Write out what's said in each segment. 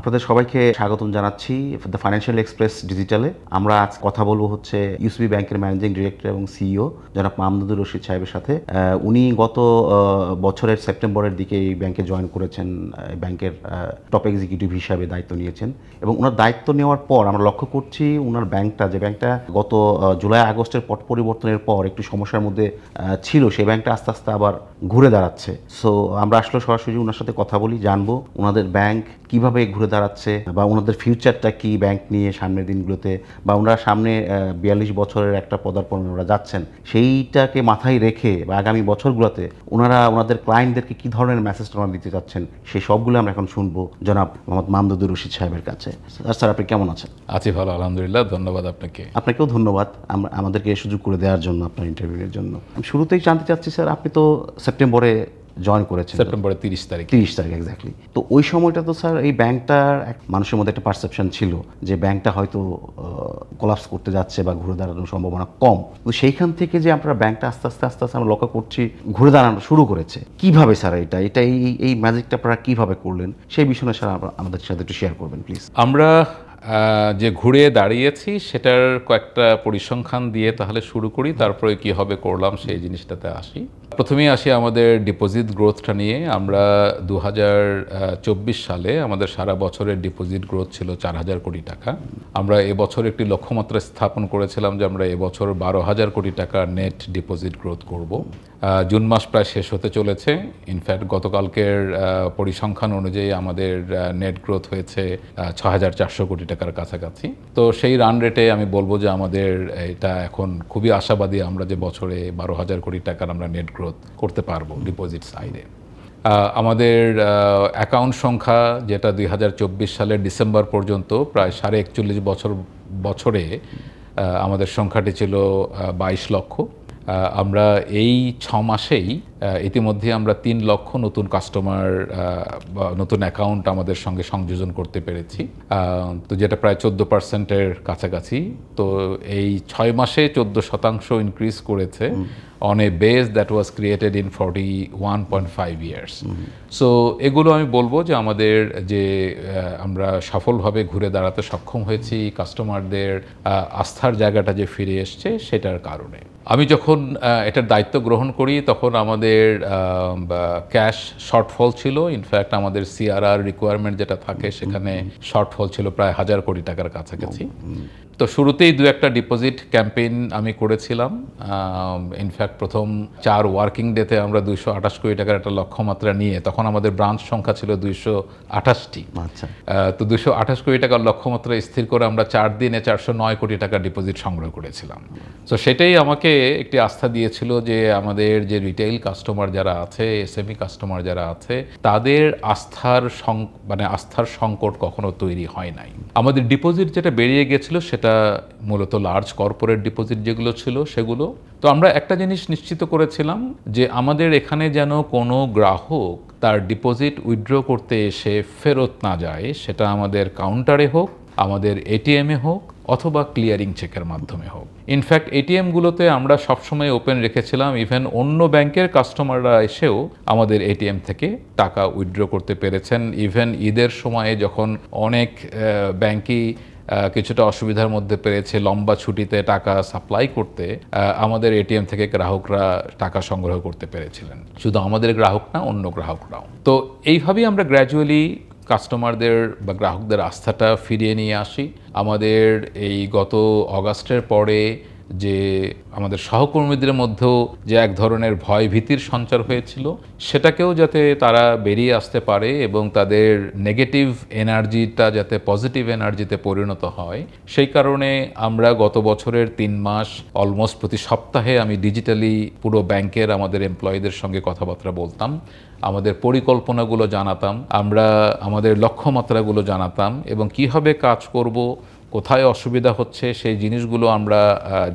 আপনাদের সবাইকে স্বাগতম জানাচ্ছি দ্য ফাইন্যান্সিয়াল এক্সপ্রেস ডিজিটালে। আমরা আজ কথা বলবো হচ্ছে ইউসিবি ব্যাংকের ম্যানেজিং ডিরেক্টর এবং সিইও জনাব মাহমুদুর রশিদ সাহেবের সাথে। উনি গত বছরের সেপ্টেম্বরের দিকে এই ব্যাংকে জয়েন করেছেন, ব্যাংকের টপ এক্সিকিউটিভ হিসাবে দায়িত্ব নিয়েছেন এবং ওনার দায়িত্ব নেওয়ার পর আমরা লক্ষ্য করছি ওনার ব্যাংকটা গত জুলাই আগস্টের পট পরিবর্তনের পর একটু সমস্যার মধ্যে ছিল, সেই ব্যাংকটা আস্তে আস্তে আবার ঘুরে দাঁড়াচ্ছে। সো আমরা আসলে সরাসরি ওনার সাথে কথা বলি, জানবো ওনাদের ব্যাংক কিভাবে ঘুরে দাঁড়াচ্ছে বা ওনাদের ফিউচারটা কি ব্যাংক নিয়ে সামনের দিনগুলোতে, বা ওনারা সামনে 42 বছরের একটা পদার্পণে ওনারা যাচ্ছেন, সেইটাকে মাথায় রেখে বা আগামী বছরগুলোতে ওনারা ওনাদের ক্লায়েন্টদেরকে কী ধরনের মেসেজটা ওনারা দিতে চাচ্ছেন সেই সবগুলো আমরা এখন শুনবো জনাব মোহাম্মদ মাহমুদুর রশিদ সাহেবের কাছে। স্যার, আপনি কেমন আছেন? আছি ভালো, আলহামদুলিল্লাহ। ধন্যবাদ আপনাকে। আপনাকেও ধন্যবাদ আমাদেরকে সুযোগ করে দেওয়ার জন্য, আপনার ইন্টারভিউয়ের জন্য। আমি শুরুতেই জানতে চাচ্ছি স্যার, আপনি তো সেপ্টেম্বরে জয়েন করেছেন, সেপ্টেম্বরের 30 তারিখ এক্স্যাক্টলি। তো ওই সময়টা তো স্যার এই ব্যাংকটার মানুষের মধ্যে একটা পারসেপশন ছিল যে ব্যাংকটা হয়তো কোলাপস করতে যাচ্ছে বা ঘুরে দাঁড়ানোর সম্ভাবনা কম। তো সেইখান থেকে যে আমরা ব্যাংকটা আস্তে আস্তে আমরা লক্ষ্য করছি ঘুরে দাঁড়ানো শুরু করেছে, কিভাবে স্যার এটা এই ম্যাজিকটা আপনারা কিভাবে করলেন সেই বিষয়ে স্যার আমাদের সাথে একটু শেয়ার করবেন প্লিজ। আমরা যে ঘুরে দাঁড়িয়েছি সেটার কয়েকটা পরিসংখ্যান দিয়ে তাহলে শুরু করি, তারপরে কীভাবে করলাম সেই জিনিসটাতে আসি। প্রথমেই আসি আমাদের ডিপোজিট গ্রোথটা নিয়ে। আমরা 2024 সালে আমাদের সারা বছরের ডিপোজিট গ্রোথ ছিল 4,000 কোটি টাকা। আমরা এবছর একটি লক্ষ্যমাত্রা স্থাপন করেছিলাম যে আমরা এবছর 12,000 কোটি টাকা নেট ডিপোজিট গ্রোথ করব। জুন মাস প্রায় শেষ হতে চলেছে। ইনফ্যাক্ট গতকালকের পরিসংখ্যান অনুযায়ী আমাদের নেট গ্রোথ হয়েছে 6,400 কোটি টাকার কাছাকাছি। তো সেই রান রেটে আমি বলবো যে আমাদের এটা এখন খুবই আশাবাদী আমরা যে বছরে 12,000 কোটি টাকার আমরা নেট গ্রোথ করতে পারবো ডিপোজিট সাইডে। আমাদের অ্যাকাউন্ট সংখ্যা যেটা 2024 সালের ডিসেম্বর পর্যন্ত প্রায় 41.5 বছরে আমাদের সংখ্যাটি ছিল 22 লক্ষ। আমরা এই 6 মাসেই ইতিমধ্যে আমরা 3 লক্ষ নতুন কাস্টমার বা নতুন অ্যাকাউন্ট আমাদের সঙ্গে সংযোজন করতে পেরেছি, তো যেটা প্রায় 14%-এর কাছাকাছি। তো এই 6 মাসে 14% ইনক্রিজ করেছে on a base that was created in 41.5 years. So এগুলো আমি বলবো যে আমাদের যে আমরা সফলভাবে ঘুরে দাঁড়াতে সক্ষম হয়েছি, কাস্টমারদের আস্থার জায়গাটা যে ফিরে এসছে সেটার কারণে। আমি যখন এটার দায়িত্ব গ্রহণ করি তখন আমাদের ক্যাশ শর্টফল ছিল। ইনফ্যাক্ট আমাদের সিআরআর রিকোয়ারমেন্ট যেটা থাকে সেখানে শর্টফল ছিল প্রায় 1,000 কোটি টাকার কাছাকাছি। তো শুরুতেই 2-1টা ডিপোজিট ক্যাম্পেইন আমি করেছিলাম। ইনফ্যাক্ট প্রথম 4 ওয়ার্কিং ডেতে আমরা 228 কোটি টাকার একটা লক্ষ্যমাত্রা নিয়ে, তখন আমাদের ব্রাঞ্চ সংখ্যা ছিল 228টি। আচ্ছা। তো 228 কোটি টাকার লক্ষ্যমাত্রা স্থির করে আমরা 4 দিনে 409 কোটি টাকা ডিপোজিট সংগ্রহ করেছিলাম। তো সেটাই আমাকে একটি আস্থা দিয়েছিল যে আমাদের যে রিটেইল কাস্টমার যারা আছে, এসএমই কাস্টমার যারা আছে, তাদের আস্থার সংকট কখনো তৈরি হয় নাই। আমাদের ডিপোজিট যেটা বেরিয়ে গেছিল সেটা মূলত লার্জ কর্পোরেট ডিপোজিট যেগুলো ছিল সেগুলো। তো আমরা একটা জিনিস নিশ্চিত করেছিলাম যে আমাদের এখানে যেন কোনো গ্রাহক তার ডিপোজিট উইথড্র করতে এসে ফেরত না যায়, সেটা আমাদের কাউন্টারে হোক, আমাদের এটিএমে হোক অথবা ক্লিয়ারিং চেকের মাধ্যমে হোক। ইনফ্যাক্ট এটিএমগুলোতে আমরা সবসময় ওপেন রেখেছিলাম, ইভেন অন্য ব্যাংকের কাস্টমাররা এসেও আমাদের এটিএম থেকে টাকা উইথড্র করতে পেরেছেন। ইভেন ঈদের সময়ে যখন অনেক ব্যাংকই কিছুটা অসুবিধার মধ্যে পেরেছে লম্বা ছুটিতে টাকা সাপ্লাই করতে, আমাদের এটিএম থেকে গ্রাহকরা টাকা সংগ্রহ করতে পেরেছিলেন। শুধু আমাদের গ্রাহক না, অন্য গ্রাহকরাও। তো এইভাবেই আমরা গ্র্যাজুয়ালি কাস্টমারদের বা গ্রাহকদের আস্থাটা ফিরিয়ে নিয়ে আসি। আমাদের এই গত অগাস্টের পরে যে আমাদের সহকর্মীদের মধ্যেও যে এক ধরনের ভয় ভীতির সঞ্চার হয়েছিল, সেটাকেও যাতে তারা বেরিয়ে আসতে পারে এবং তাদের নেগেটিভ এনার্জিটা যাতে পজিটিভ এনার্জিতে পরিণত হয়, সেই কারণে আমরা গত বছরের 3 মাস অলমোস্ট প্রতি সপ্তাহে আমি ডিজিটালি পুরো ব্যাংকের আমাদের এমপ্লয়ীদের সঙ্গে কথাবার্তা বলতাম, আমাদের পরিকল্পনাগুলো জানাতাম, আমরা আমাদের লক্ষ্যমাত্রাগুলো জানাতাম এবং কীভাবে কাজ করব, কোথায় অসুবিধা হচ্ছে সেই জিনিসগুলো আমরা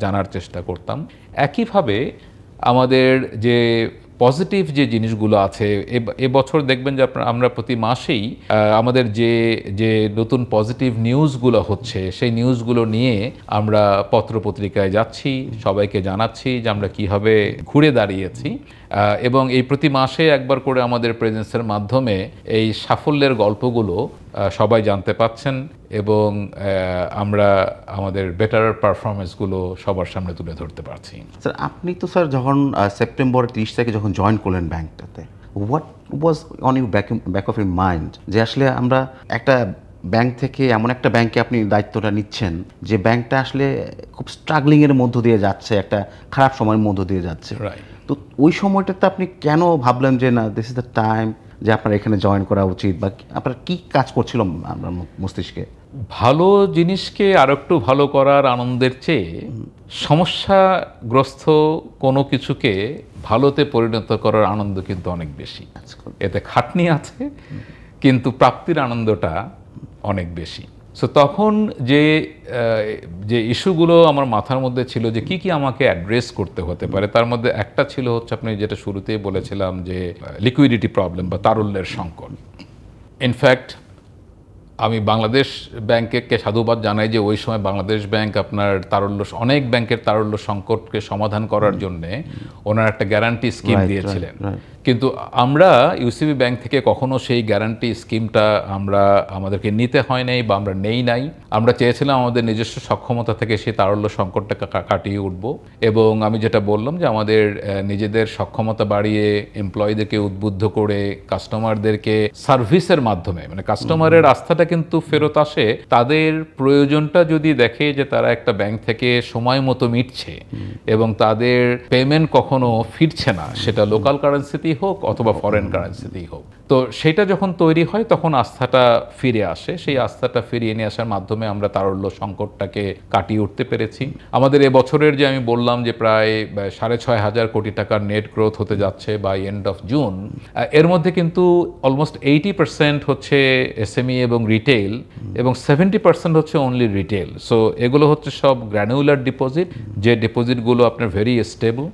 জানার চেষ্টা করতাম। একইভাবে আমাদের যে পজিটিভ যে জিনিসগুলো আছে, এবছর দেখবেন যে আমরা প্রতি মাসেই আমাদের যে নতুন পজিটিভ নিউজগুলো হচ্ছে সেই নিউজগুলো নিয়ে আমরা পত্রপত্রিকায় যাচ্ছি, সবাইকে জানাচ্ছি যে আমরা কীভাবে ঘুরে দাঁড়িয়েছি এবং এই প্রতি মাসে একবার করে আমাদের প্রেজেন্সের মাধ্যমে এই সাফল্যের গল্পগুলো সবাই জানতে পাচ্ছেন এবং আমরা আমাদের বেটার পারফরমেন্সগুলো সবার সামনে তুলে ধরতে পারছি। স্যার আপনি তো স্যার যখন সেপ্টেম্বরের 30 তারিখে যখন জয়েন করলেন ব্যাংকটাতে, what was on you back of your mind যে আসলে আমরা একটা ব্যাংক থেকে এমন একটা ব্যাংকে আপনি দায়িত্বটা নিচ্ছেন যে ব্যাংকটা আসলে খুব স্ট্রাগলিংয়ের মধ্য দিয়ে যাচ্ছে, একটা খারাপ সময়ের মধ্য দিয়ে যাচ্ছে, তো ওই সময়টাতে আপনি কেন ভাবলেন যে না দিস ইজ দ্য টাইম যে আপনার এখানে জয়েন করা উচিত, বা আপনার কি কাজ করছিল আপনার মস্তিষ্কে? ভালো জিনিসকে আর একটু ভালো করার আনন্দের চেয়ে সমস্যাগ্রস্ত কোনো কিছুকে ভালোতে পরিণত করার আনন্দ কিন্তু অনেক বেশি। এতে খাটনি আছে কিন্তু প্রাপ্তির আনন্দটা অনেক বেশি। সো তখন যে ইস্যুগুলো আমার মাথার মধ্যে ছিল যে কি কি আমাকে অ্যাড্রেস করতে হতে পারে, তার মধ্যে একটা ছিল হচ্ছে আপনি যেটা শুরুতেই বলেছিলাম যে লিকুইডিটি প্রবলেম বা তারল্যের সংকট। ইনফ্যাক্ট আমি বাংলাদেশ ব্যাংকে সাধুবাদ জানাই যে ওই সময় বাংলাদেশ ব্যাংক আপনার অনেক ব্যাংকের তারল্য সংকটকে সমাধান করার জন্যে ওনার একটা গ্যারান্টি স্কিম দিয়েছিলেন। কিন্তু আমরা ইউসিবি ব্যাংক থেকে কখনো সেই গ্যারান্টি স্কিমটা আমাদেরকে নিতে হয় নাই বা আমরা নেই নাই। আমরা চেয়েছিলাম আমাদের নিজস্ব সক্ষমতা থেকে সেই তারল্য সংকটটা কাটিয়ে উঠব, এবং আমি যেটা বললাম যে আমাদের নিজেদের সক্ষমতা বাড়িয়ে এমপ্লয়ীদেরকে উদ্বুদ্ধ করে কাস্টমারদেরকে সার্ভিসের মাধ্যমে, মানে কাস্টমারের আস্থাটা কিন্তু ফেরত আসে তাদের প্রয়োজনটা যদি দেখে যে তারা একটা ব্যাংক থেকে সময় মতো মিটছে এবং তাদের পেমেন্ট কখনো ফিরছে না, সেটা লোকাল কারেন্সিতেই হোক অথবা ফরেন কারেন্সিতেই হোক। তো সেটা যখন তৈরি হয় তখন আস্থাটা ফিরে আসে। সেই আস্থাটা ফিরিয়ে নিয়ে আসার মাধ্যমে আমরা তারল্য সংকটটাকে কাটিয়ে উঠতে পেরেছি। আমাদের এবছরের যে আমি বললাম যে প্রায় 6,500 কোটি টাকার নেট গ্রোথ হতে যাচ্ছে বাই এন্ড অফ জুন, এর মধ্যে কিন্তু অলমোস্ট 80% হচ্ছে এসএমই এবং রিটেল এবং 70% হচ্ছে অনলি রিটেল। সো এগুলো হচ্ছে সব গ্র্যানুলার ডিপোজিট, যে ডিপোজিটগুলো আপনার ভেরি স্টেবল।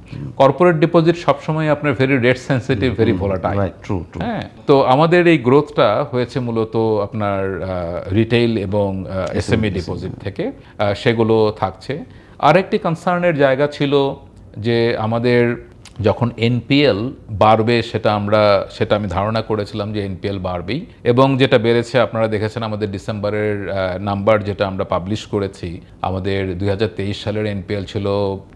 কর্পোরেট ডিপোজিট সবসময় আপনার very rate sensitive, very volatile. হ্যাঁ, তো আমাদের এই গ্রোথটা হয়েছে মূলত আপনার রিটেল এবং এসএমই ডিপোজিট থেকে, সেগুলো থাকছে। আরেকটি কনসার্নের জায়গা ছিল যে আমাদের যখন এনপিএল বাড়বে সেটা আমি ধারণা করেছিলাম যে এনপিএল বাড়বেই, এবং যেটা বেড়েছে আপনারা দেখেছেন আমাদের ডিসেম্বরের নাম্বার যেটা আমরা পাবলিশ করেছি, আমাদের 2023 সালের এনপিএল ছিল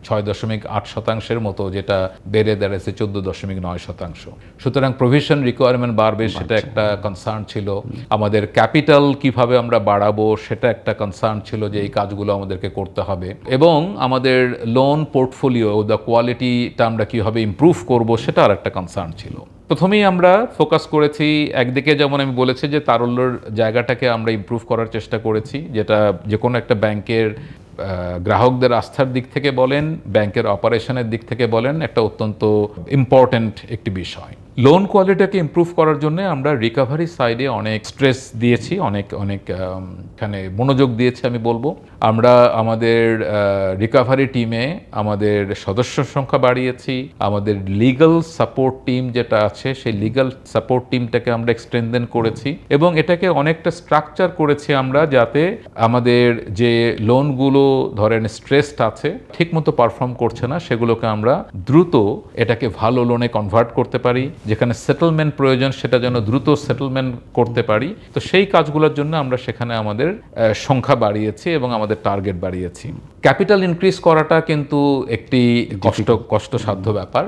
6.8% মতো, যেটা বেড়ে দাঁড়িয়েছে 14.9%। সুতরাং প্রভিশন রিকোয়ারমেন্ট বাড়বে সেটা একটা কনসার্ন ছিল। আমাদের ক্যাপিটাল কিভাবে আমরা বাড়াবো সেটা একটা কনসার্ন ছিল, যে এই কাজগুলো আমাদেরকে করতে হবে, এবং আমাদের লোন পোর্টফোলিও দ্য কোয়ালিটিটা আমরা কীভাবে ইমপ্রুভ করব সেটা আর একটা কনসার্ন ছিল। প্রথমেই আমরা ফোকাস করেছি একদিকে, যেমন আমি বলেছি যে তারল্যর জায়গাটাকে আমরা ইমপ্রুভ করার চেষ্টা করেছি, যেটা যে কোনো একটা ব্যাংকের গ্রাহকদের আস্থার দিক থেকে বলেন, ব্যাংকের অপারেশনের দিক থেকে বলেন, একটা অত্যন্ত ইম্পর্ট্যান্ট একটি বিষয়। লোন কোয়ালিটিকে ইমপ্রুভ করার জন্য আমরা রিকভারি সাইডে অনেক স্ট্রেস দিয়েছি, অনেক এখানে মনোযোগ দিয়েছি আমি বলবো। আমরা আমাদের রিকভারি টিমে আমাদের সদস্য সংখ্যা বাড়িয়েছি, আমাদের লিগ্যাল সাপোর্ট টিম যেটা আছে সেই লিগ্যাল সাপোর্ট টিমটাকে আমরা এক্সটেন্ডেন করেছি, এবং এটাকে অনেকটা স্ট্রাকচার করেছি আমরা, যাতে আমাদের যে লোনগুলো ধরেন স্ট্রেসড আছে, ঠিকমতো পারফর্ম করছে না, সেগুলোকে আমরা দ্রুত এটাকে ভালো লোনে কনভার্ট করতে পারি, যেখানে সেটেলমেন্ট প্রয়োজন সেটা যেন দ্রুত সেটেলমেন্ট করতে পারি। তো সেই কাজগুলোর জন্য আমরা সেখানে আমাদের সংখ্যা বাড়িয়েছি এবং আমাদের টার্গেট বাড়িয়েছি। ক্যাপিটাল ইনক্রিজ করাটা কিন্তু একটি কষ্টসাধ্য ব্যাপার।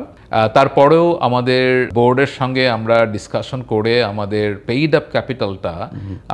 তারপরেও আমাদের বোর্ডের সঙ্গে আমরা ডিসকাশন করে আমাদের পেইড আপ ক্যাপিটালটা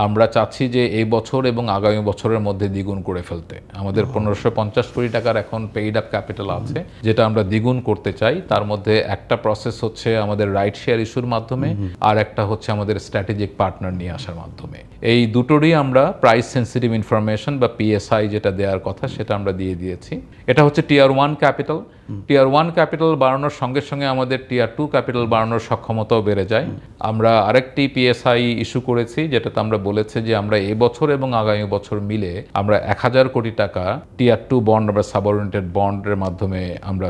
আমরা চাচ্ছি যে এই বছর এবং আগামী বছরের মধ্যে দ্বিগুণ করে ফেলতে। আমাদের 1550 কোটি টাকার এখন পেইড আপ ক্যাপিটাল আছে, যেটা আমরা দ্বিগুণ করতে চাই। তার মধ্যে একটা প্রসেস হচ্ছে আমাদের রাইট শেয়ার ইস্যুর মাধ্যমে, আর একটা হচ্ছে আমাদের স্ট্র্যাটেজিক পার্টনার নিয়ে আসার মাধ্যমে। এই দুটোরই আমরা প্রাইস সেন্সিটিভ ইনফরমেশন বা পিএসআই যেটা দেওয়ার কথা সেটা আমরা দিয়ে দিয়েছি। এটা হচ্ছে টিয়ার 1 ক্যাপিটাল। টিয়ার 1 ক্যাপিটাল বাড়ানোর সঙ্গে সঙ্গে আমাদের টিয়ার 2 ক্যাপিটাল বাড়ানোর সক্ষমতাও বেড়ে যায়। আমরা আরেকটি পিএসআই ইস্যু করেছি, যেটাতে আমরা বলেছি যে আমরা এই বছর এবং আগামী বছর মিলে আমরা 1000 কোটি টাকা টিয়ার 2 বন্ড বা সাবঅর্ডিনেটেড বন্ডের মাধ্যমে আমরা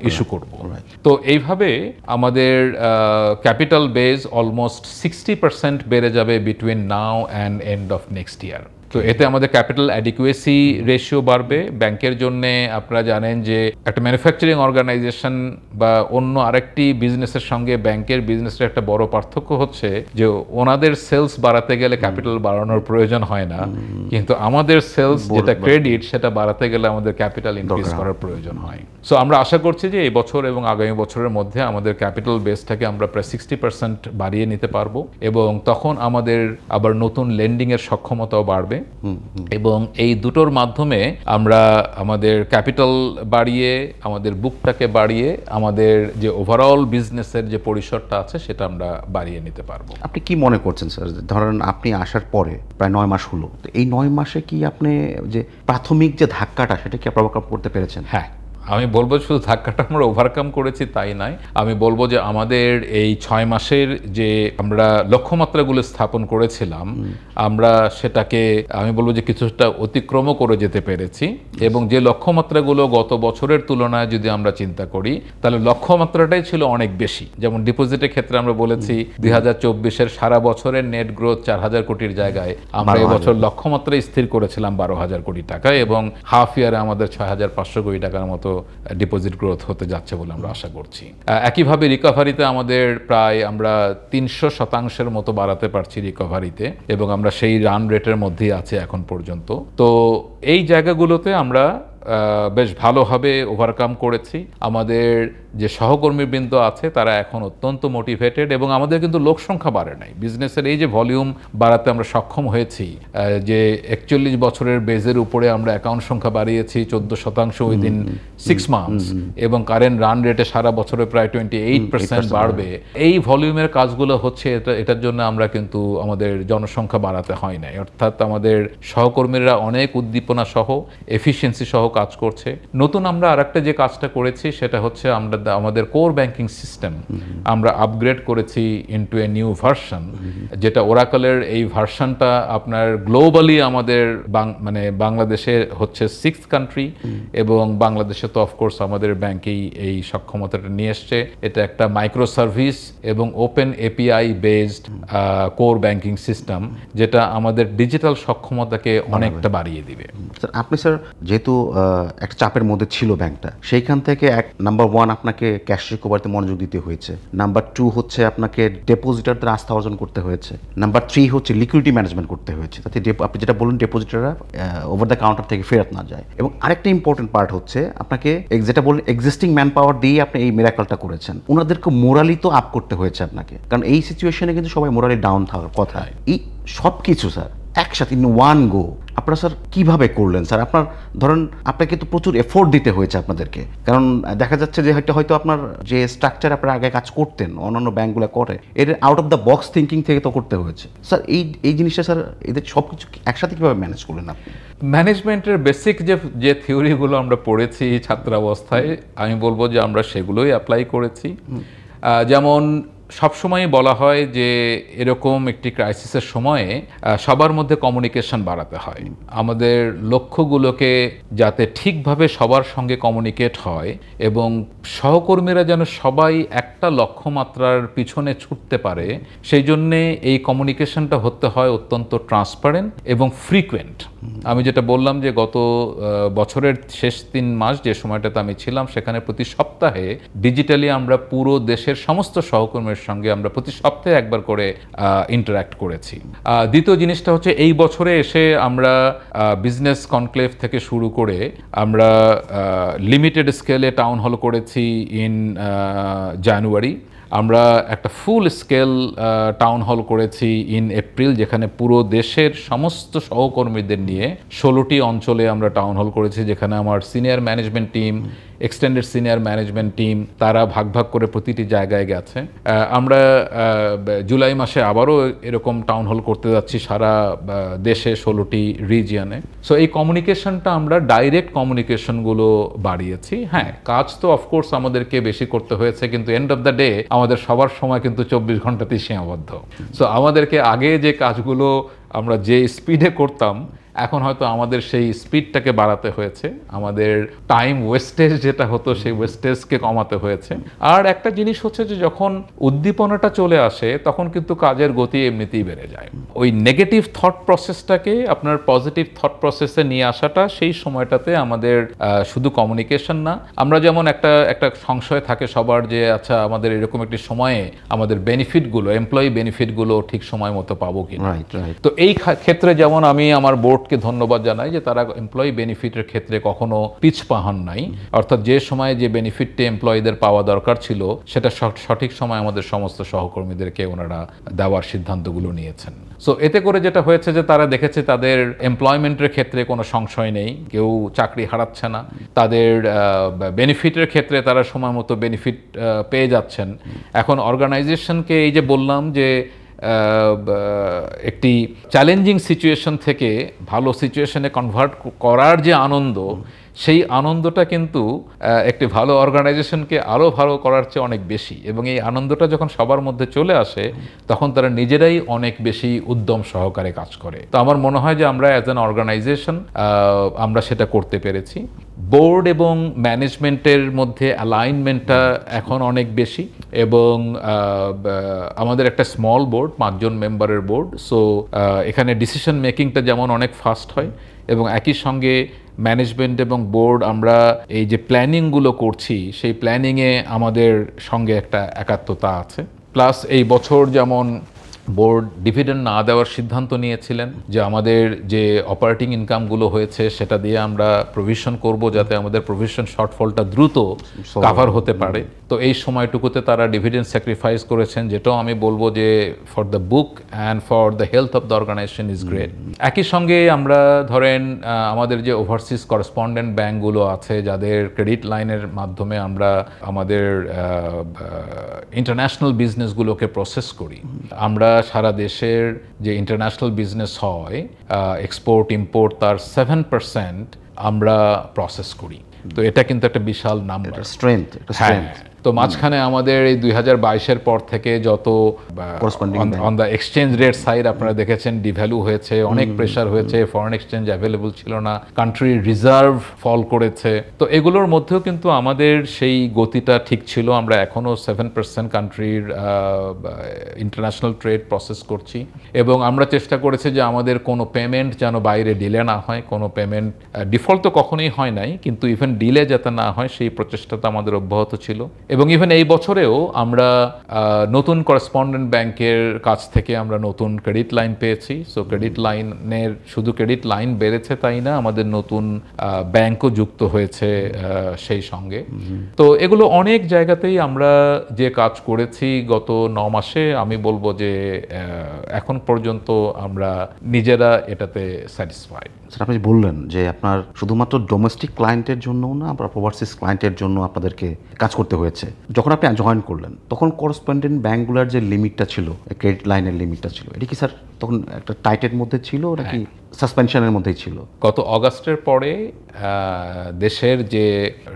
ইস্যু করব। তো এইভাবে আমাদের ক্যাপিটাল বেজ অলমোস্ট 60% বেড়ে যাবে between now and end of next year. তো এতে আমাদের ক্যাপিটাল অ্যাডিকুয়েসি রেশিও বাড়বে। ব্যাংকের জন্য আপনারা জানেন যে একটা ম্যানুফ্যাকচারিং অর্গানাইজেশন বা অন্য আরেকটি বিজনেসের সঙ্গে ব্যাংকের বিজনেসের একটা বড় পার্থক্য হচ্ছে যে ওনাদের সেলস বাড়াতে গেলে ক্যাপিটাল বাড়ানোর প্রয়োজন হয় না, কিন্তু আমাদের সেলস যেটা ক্রেডিট সেটা বাড়াতে গেলে আমাদের ক্যাপিটাল ইনক্রিজ করার প্রয়োজন হয়। সো আমরা আশা করছি যে এই বছর এবং আগামী বছরের মধ্যে আমাদের ক্যাপিটাল বেসটাকে আমরা প্রায় 60% বাড়িয়ে নিতে পারবো, এবং তখন আমাদের আবার নতুন লেন্ডিং এর সক্ষমতাও বাড়বে, এবং এই দুটোর মাধ্যমে আমরা আমাদের ক্যাপিটাল বাড়িয়ে আমাদের বুকটাকে বাড়িয়ে আমাদের যে ওভারঅল বিজনেসের যে পরিসরটা আছে সেটা আমরা বাড়িয়ে নিতে পারবো। আপনি কি মনে করছেন স্যার, ধরেন আপনি আসার পরে প্রায় 9 মাস হলো, তো এই 9 মাসে কি আপনি যে প্রাথমিক যে ধাক্কাটা সেটা কি আপনি ওভারকাম করতে পেরেছেন? হ্যাঁ, আমি বলবো শুধু ধাক্কাটা আমরা ওভারকাম করেছি তাই নয়, আমি বলবো যে আমাদের এই 6 মাসের যে আমরা লক্ষ্যমাত্রাগুলো স্থাপন করেছিলাম আমরা সেটাকে আমি বলবো যে কিছুটা অতিক্রমও করে যেতে পেরেছি, এবং যে লক্ষ্যমাত্রাগুলো গত বছরের তুলনায় যদি আমরা চিন্তা করি তাহলে লক্ষ্যমাত্রাটাই ছিল অনেক বেশি। যেমন ডিপোজিটের ক্ষেত্রে আমরা বলেছি 2024-এর সারা বছরের নেট গ্রোথ 4,000 কোটির জায়গায় আমরা এবছর লক্ষ্যমাত্রায় স্থির করেছিলাম 12,000 কোটি টাকা, এবং হাফ ইয়ারে আমাদের 6,500 কোটি টাকার মতো ডিপোজিট গ্রোথ হতে যাচ্ছে বলে আমরা আশা করছি। একইভাবে রিকভারিতে আমাদের প্রায় আমরা 300% মতো বাড়াতে পারছি রিকভারিতে, এবং আমরা সেই রান রেটের মধ্যেই আছে এখন পর্যন্ত। তো এই জায়গাগুলোতে আমরা বেশ ভালোভাবে ওভারকাম করেছি। আমাদের যে সহকর্মীবৃন্দ আছে তারা এখন অত্যন্ত মোটিভেটেড, এবং আমাদের কিন্তু লোক সংখ্যা বাড়ে নাই। বিজনেসের এই যে ভলিউম বাড়াতে আমরা সক্ষম হয়েছি, যে 41 বছরের বেজের উপরে আমরা অ্যাকাউন্ট সংখ্যা বাড়িয়েছি 14% উইদিন 6 মান্থস, এবং কারেন্ট রান রেটে সারা বছরে প্রায় 28% বাড়বে। এই ভলিউমের কাজগুলো হচ্ছে এটার জন্য আমরা কিন্তু আমাদের জনসংখ্যা বাড়াতে হয় নাই, অর্থাৎ আমাদের সহকর্মীরা অনেক উদ্দীপনা সহ এফিসিয়েন্সি সহ কাজ করছে। নতুন আমরা আরেকটা যে কাজটা করেছি সেটা হচ্ছে আমরা আমাদের কোর ব্যাংকিং সিস্টেম আমরা আপগ্রেড করেছি ইনটু এ নিউ ভার্সন, যেটা ওরাকলের এই ভার্সনটা আপনার গ্লোবালি আমাদের মানে বাংলাদেশে হচ্ছে 6th কান্ট্রি, এবং বাংলাদেশে তো অফকোর্স আমাদের ব্যাংকেই এই সক্ষমতাটা নিয়ে এসছে। এটা একটা মাইক্রো সার্ভিস এবং open API based core banking system, যেটা আমাদের ডিজিটাল সক্ষমতাকে অনেকটা বাড়িয়ে দিবে। স্যার আপনি স্যার যেহেতু একটা চাপের মধ্যে ছিল ব্যাংকটা, সেইখান থেকে নাম্বার 1 আপনাকে ক্যাশ রিকভারিতে মনোযোগ দিতে হয়েছে, নাম্বার 2 হচ্ছে আপনাকে ডেপোজিটারদের আস্থা অর্জন করতে হয়েছে, নাম্বার 3 হচ্ছে লিকুইডিটি ম্যানেজমেন্ট করতে হয়েছে, তাতে আপনি যেটা বলুন ডেপোজিটাররা ওভার দ্য কাউন্টার থেকে ফেরত না যায়। এবং আরেকটা ইম্পর্টেন্ট পার্ট হচ্ছে আপনাকে যেটা বললেন এক্সিস্টিং ম্যান পাওয়ার দিয়ে আপনি এই মিরাকলটা করেছেন, ওনাদেরকে মোরালি তো আপ করতে হয়েছে আপনাকে, কারণ এই সিচুয়েশনে কিন্তু সবাই মোরালি ডাউন থাকার কথা। এই সব কিছু স্যার একসাথে ইন ওয়ান গো আপনারা স্যার কীভাবে করলেন স্যার? আপনার ধরেন আপনাকে তো প্রচুর এফোর্ট দিতে হয়েছে আপনাদেরকে, কারণ দেখা যাচ্ছে যে হয়তো আপনার যে স্ট্রাকচার আপনারা আগে কাজ করতেন অন্যান্য ব্যাঙ্কগুলো করে, এর out of the box thinking থেকে তো করতে হয়েছে স্যার। এই জিনিসটা স্যার এদের সব কিছু একসাথে কীভাবে ম্যানেজ করলেন আপনি? ম্যানেজমেন্টের বেসিক যে থিওরিগুলো আমরা পড়েছি ছাত্রাবস্থায়, আমি বলবো যে আমরা সেগুলোই অ্যাপ্লাই করেছি। যেমন সবসময় বলা হয় যে এরকম একটি ক্রাইসিসের সময়ে সবার মধ্যে কমিউনিকেশন বাড়াতে হয়, আমাদের লক্ষ্যগুলোকে যাতে ঠিকভাবে সবার সঙ্গে কমিউনিকেট হয়, এবং সহকর্মীরা যেন সবাই একটা লক্ষ্যমাত্রার পিছনে ছুটতে পারে, সেই জন্যে এই কমিউনিকেশনটা হতে হয় অত্যন্ত ট্রান্সপারেন্ট এবং ফ্রিকুয়েন্ট। আমি যেটা বললাম যে গত বছরের শেষ 3 মাস যে সময়টাতে আমি ছিলাম, সেখানে প্রতি সপ্তাহে ডিজিটালি আমরা পুরো দেশের সমস্ত সহকর্মীর সঙ্গে আমরা প্রতি সপ্তাহে একবার করে ইন্টারঅ্যাক্ট করেছি। দ্বিতীয় জিনিসটা হচ্ছে এই বছরে এসে আমরা বিজনেস কনক্লেভ থেকে শুরু করে আমরা লিমিটেড স্কেলে টাউন হল করেছি ইন জানুয়ারি, আমরা একটা ফুল স্কেল টাউন হল করেছি ইন এপ্রিল, যেখানে পুরো দেশের সমস্ত সহকর্মীদের নিয়ে 16টি অঞ্চলে আমরা টাউন হল করেছি, যেখানে আমার senior management team, extended senior management team তারা ভাগ ভাগ করে প্রতিটি জায়গায় গেছে। আমরা জুলাই মাসে আবারও এরকম টাউন হল করতে যাচ্ছি সারা দেশে 16টি রিজিয়নে। সো এই কমিউনিকেশনটা আমরা ডাইরেক্ট কমিউনিকেশনগুলো বাড়িয়েছি। হ্যাঁ, কাজ তো অফকোর্স আমাদেরকে বেশি করতে হয়েছে, কিন্তু এন্ড অফ দ্য ডে আমাদের সবার সময় কিন্তু 24 ঘন্টাতেই সীমাবদ্ধ। সো আমাদেরকে আগে যে কাজগুলো আমরা যে স্পিডে করতাম এখন হয়তো আমাদের সেই স্পিডটাকে বাড়াতে হয়েছে, আমাদের টাইম ওয়েস্টেজ যেটা হতো সেই ওয়েস্টেজকে কমাতে হয়েছে। আর একটা জিনিস হচ্ছে যে যখন উদ্দীপনাটা চলে আসে তখন কিন্তু কাজের গতি এমনিতেই বেড়ে যায়। ওই নেগেটিভ থট প্রসেসটাকে আপনার পজিটিভ থট প্রসেসে নিয়ে আসাটা সেই সময়টাতে আমাদের শুধু কমিউনিকেশন না, আমরা যেমন একটা সংশয় থাকে সবার যে আচ্ছা আমাদের এরকম একটি সময়ে আমাদের বেনিফিটগুলো, এমপ্লয়ি বেনিফিটগুলো ঠিক সময় মতো পাবো কিনা। তো এই ক্ষেত্রে যেমন আমি আমার বোর্ডকে ধন্যবাদ জানাই যে তারা এমপ্লয়ি বেনিফিটের ক্ষেত্রে কখনো পিছপা হন নাই, অর্থাৎ যে সময়ে যে বেনিফিটটি এমপ্লয়ীদের পাওয়া দরকার ছিল সেটা সঠিক সময় আমাদের সমস্ত সহকর্মীদেরকে ওনারা দেওয়ার সিদ্ধান্তগুলো নিয়েছেন। সো এতে করে যেটা হয়েছে যে তারা দেখেছে তাদের এমপ্লয়মেন্টের ক্ষেত্রে কোনো সংশয় নেই, কেউ চাকরি হারাচ্ছে না, তাদের বেনিফিটের ক্ষেত্রে তারা সময় মতো বেনিফিট পেয়ে যাচ্ছেন। এখন অর্গানাইজেশনকে এই যে বললাম যে একটি চ্যালেঞ্জিং সিচুয়েশন থেকে ভালো সিচুয়েশনে কনভার্ট করার যে আনন্দ, সেই আনন্দটা কিন্তু একটি ভালো অর্গানাইজেশনকে আরও ভালো করার চেয়ে অনেক বেশি, এবং এই আনন্দটা যখন সবার মধ্যে চলে আসে তখন তারা নিজেরাই অনেক বেশি উদ্যম সহকারে কাজ করে। তো আমার মনে হয় যে আমরা অ্যাজ অ্যান অর্গানাইজেশন আমরা সেটা করতে পেরেছি। বোর্ড এবং ম্যানেজমেন্টের মধ্যে অ্যালাইনমেন্টটা এখন অনেক বেশি, এবং আমাদের একটা স্মল বোর্ড, 5 জন মেম্বারের বোর্ড। সো এখানে ডিসিশন মেকিংটা যেমন অনেক ফাস্ট হয়, এবং একই সঙ্গে ম্যানেজমেন্ট এবং বোর্ড আমরা এই যে প্ল্যানিংগুলো করছি সেই প্ল্যানিংয়ে আমাদের সঙ্গে একটা একাত্মতা আছে। প্লাস এই বছর যেমন বোর্ড ডিভিডেন্ড না দেওয়ার সিদ্ধান্ত নিয়েছিলেন, যে আমাদের যে অপারেটিং ইনকামগুলো হয়েছে সেটা দিয়ে আমরা প্রভিশন করব যাতে আমাদের প্রভিশন শর্টফলটা দ্রুত কাভার হতে পারে। তো এই সময়টুকুতে তারা ডিভিডেন্ড স্যাক্রিফাইস করেছেন, যেটাও আমি বলবো যে for the book and for the health of the organisation is great. একই সঙ্গে আমরা ধরেন আমাদের যে ওভারসিজ করেসপন্ডেন্ট ব্যাঙ্কগুলো আছে যাদের ক্রেডিট লাইনের মাধ্যমে আমরা আমাদের ইন্টারন্যাশনাল বিজনেসগুলোকে প্রসেস করি, আমরা সারা দেশের যে ইন্টারন্যাশনাল বিজনেস হয় এক্সপোর্ট ইম্পোর্ট তার 7% আমরা প্রসেস করি। তো এটা কিন্তু একটা বিশাল নাম্বার, স্ট্রেংথ। তো মাঝখানে আমাদের এই 2022-এর পর থেকে যত on the exchange rate side আপনারা দেখেছেন ডিভ্যালু হয়েছে, অনেক প্রেশার হয়েছে, ফরেন এক্সচেঞ্জ অ্যাভেলেবল ছিল না, কান্ট্রির রিজার্ভ ফল করেছে। তো এগুলোর মধ্যেও কিন্তু আমাদের সেই গতিটা ঠিক ছিল, আমরা এখনও 7% কান্ট্রির ইন্টারন্যাশনাল ট্রেড প্রসেস করছি, এবং আমরা চেষ্টা করেছি যে আমাদের কোনো পেমেন্ট যেন বাইরে ডিলে না হয়, কোনো পেমেন্ট ডিফল্ট তো কখনোই হয় নাই, কিন্তু ইভেন ডিলে যাতে না হয় সেই প্রচেষ্টাটা আমাদের অব্যাহত ছিল। এবং ইভেন এই বছরেও আমরা নতুন করেসপন্ডেন্ট ব্যাংকের কাছ থেকে আমরা নতুন ক্রেডিট লাইন পেয়েছি। সো ক্রেডিট লাইনের শুধু ক্রেডিট লাইন বেড়েছে তাই না, আমাদের নতুন ব্যাংকও যুক্ত হয়েছে সেই সঙ্গে। তো এগুলো অনেক জায়গাতেই আমরা যে কাজ করেছি গত 9 মাসে, আমি বলবো যে এখন পর্যন্ত আমরা নিজেরা এটাতে স্যাটিসফাইড। আপনি বললেন যে আপনার শুধুমাত্র ডোমেস্টিক ক্লায়েন্টের জন্য না, আপনার ওভারসিজ ক্লায়েন্টের জন্য আপনাদেরকে কাজ করতে হয়েছে। যখন আপনি জয়েন করলেন তখন করেসপন্ডেন্ট ব্যাংকগুলোর যে লিমিটটা ছিল, ক্রেডিট লাইনের লিমিটটা ছিল, এটা কি স্যার তখন একটা টাইটের মধ্যে ছিল নাকি সাসপেনশনের মধ্যেই ছিল? গত অগাস্টের পরে দেশের যে